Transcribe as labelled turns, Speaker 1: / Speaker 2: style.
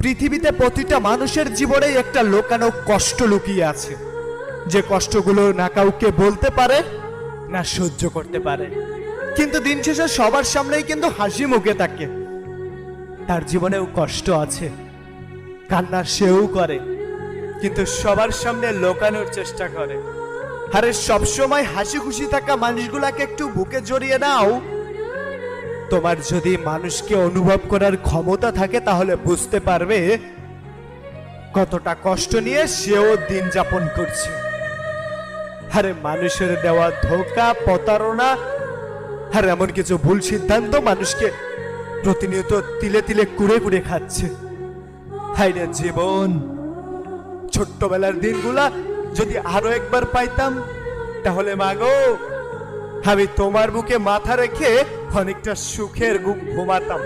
Speaker 1: পৃথিবীতে প্রতিটা মানুষের জীবনে একটা লুকানো কষ্ট লুকিয়ে আছে, যে কষ্টগুলো না কাউকে বলতে পারে না সহ্য করতে পারে, কিন্তু দিন শেষে সবার সামনেই কিন্তু হাসি মুখে থাকে। তার জীবনেও কষ্ট আছে, কান্না সেও করে, কিন্তু সবার সামনে লুকানোর চেষ্টা করে। আরে সবসময় হাসি খুশি থাকা মানুষগুলাকে একটু বুকে জড়িয়ে নাও। তোমার যদি মানুষকে অনুভব করার ক্ষমতা থাকে তাহলে বুঝতে পারবে কতটা কষ্ট নিয়ে সেও দিন যাপন করছে। আরে মানুষের দেওয়া ধোঁকা, প্রতারণা আর এমন কিছু ভুল সিদ্ধান্ত মানুষকে প্রতিনিয়ত তিলে তিলে কুড়ে কুড়ে খাচ্ছে। হায়রে জীবন, ছোট্টবেলার দিনগুলা যদি আরো একবার পাইতাম তাহলে মাগো আমি তোমার বুকে মাথা রেখে অনেকটা সুখের ঘুম ঘুমাতাম।